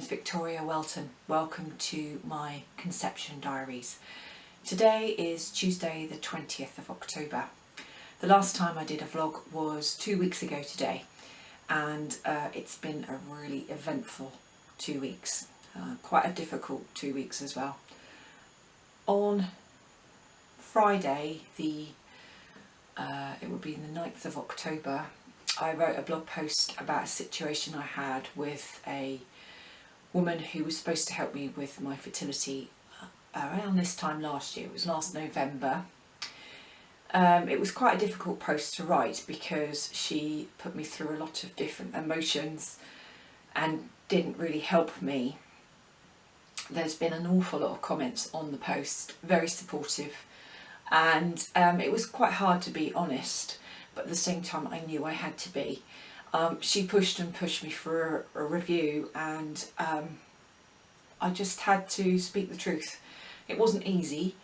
name's Victoria Welton. Welcome to my conception diaries. Today is Tuesday the 20th of October. The last time I did a vlog was 2 weeks ago today, and it's been a really eventful 2 weeks. Quite a difficult 2 weeks as well. On Friday, it would be the 9th of October, I wrote a blog post about a situation I had with a woman who was supposed to help me with my fertility around this time last year. It was last November. It was quite a difficult post to write because she put me through a lot of different emotions and didn't really help me. There's been an awful lot of comments on the post, very supportive, and it was quite hard to be honest, but at the same time I knew I had to be. She pushed and pushed me for a review, and I just had to speak the truth. It wasn't easy,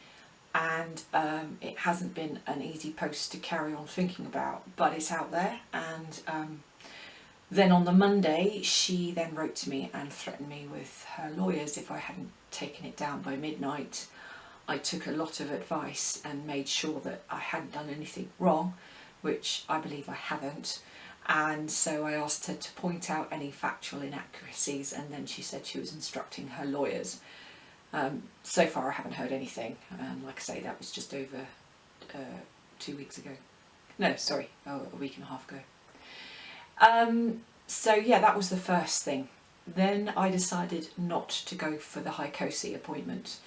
and it hasn't been an easy post to carry on thinking about, but it's out there. And then on the Monday, she then wrote to me and threatened me with her lawyers if I hadn't taken it down by midnight. I took a lot of advice and made sure that I hadn't done anything wrong, which I believe I haven't. And so I asked her to point out any factual inaccuracies, and then she said she was instructing her lawyers. So far I haven't heard anything. Like I say, that was just over 2 weeks ago. No, sorry, a week and a half ago. So yeah, that was the first thing. Then I decided not to go for the high Cosi appointment.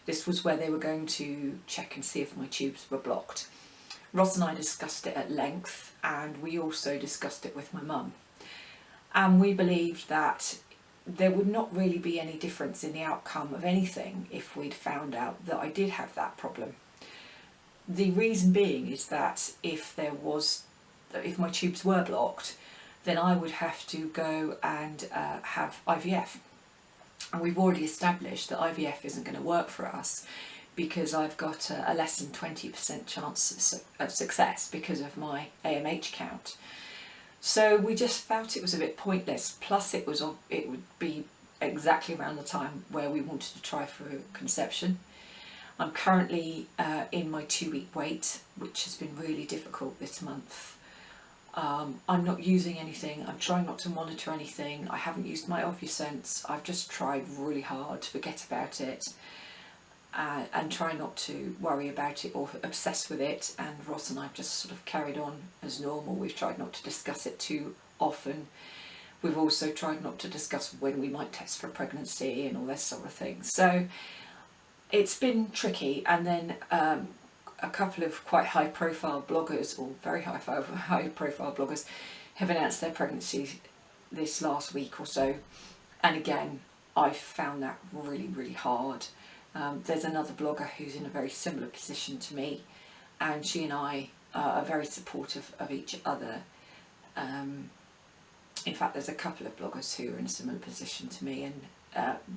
This was where they were going to check and see if my tubes were blocked. Ross and I discussed it at length, and we also discussed it with my mum. And we believed that there would not really be any difference in the outcome of anything if we'd found out that I did have that problem. The reason being is that if my tubes were blocked, then I would have to go and have IVF. And we've already established that IVF isn't going to work for us, because I've got a less than 20% chance of success because of my AMH count. So we just felt it was a bit pointless. Plus it would be exactly around the time where we wanted to try for conception. I'm currently in my 2-week wait, which has been really difficult this month. I'm not using anything. I'm trying not to monitor anything. I haven't used my Ovusense. I've just tried really hard to forget about it. And try not to worry about it or obsess with it, and Ross and I have just sort of carried on as normal. We've tried not to discuss it too often. We've also tried not to discuss when we might test for pregnancy and all this sort of thing. So it's been tricky. And then a couple of quite high profile bloggers, or very high profile bloggers, have announced their pregnancy this last week or so, and again I found that really hard. There's another blogger who's in a very similar position to me, and she and I are very supportive of each other. In fact, there's a couple of bloggers who are in a similar position to me, and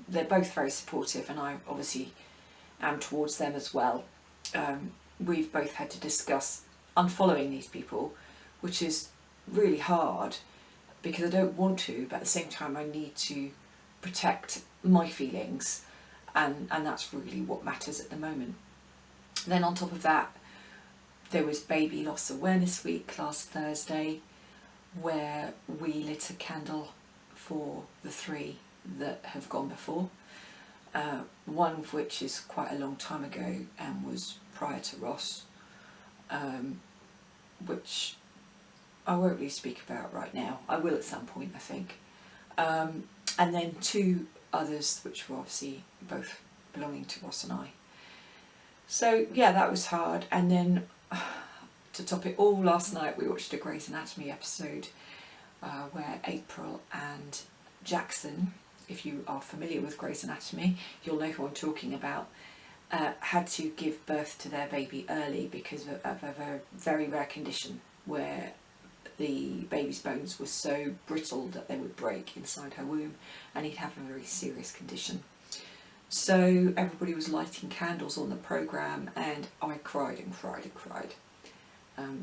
they're both very supportive, and I obviously am towards them as well. We've both had to discuss unfollowing these people, which is really hard because I don't want to, but at the same time I need to protect my feelings. And that's really what matters at the moment. Then on top of that, there was Baby Loss Awareness Week last Thursday, where we lit a candle for the 3 that have gone before, one of which is quite a long time ago and was prior to Ross, which I won't really speak about right now. I will at some point, I think. And then 2 others which were obviously both belonging to Ross and I. So yeah, that was hard. And then to top it all, last night we watched a Grey's Anatomy episode where April and Jackson, if you are familiar with Grey's Anatomy, you'll know who I'm talking about, had to give birth to their baby early because of a very rare condition where the baby's bones were so brittle that they would break inside her womb, and he'd have a very serious condition. So everybody was lighting candles on the programme, and I cried and cried and cried.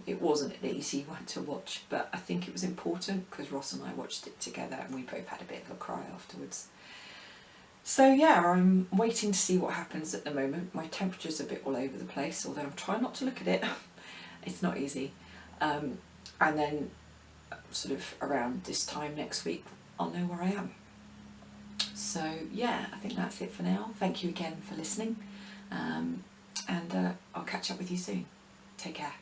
It wasn't an easy one to watch, but I think it was important because Ross and I watched it together and we both had a bit of a cry afterwards. So yeah, I'm waiting to see what happens at the moment. My temperature's a bit all over the place, although I'm trying not to look at it. It's not easy. And then sort of around this time next week, I'll know where I am. So yeah, I think that's it for now. Thank you again for listening. And I'll catch up with you soon. Take care.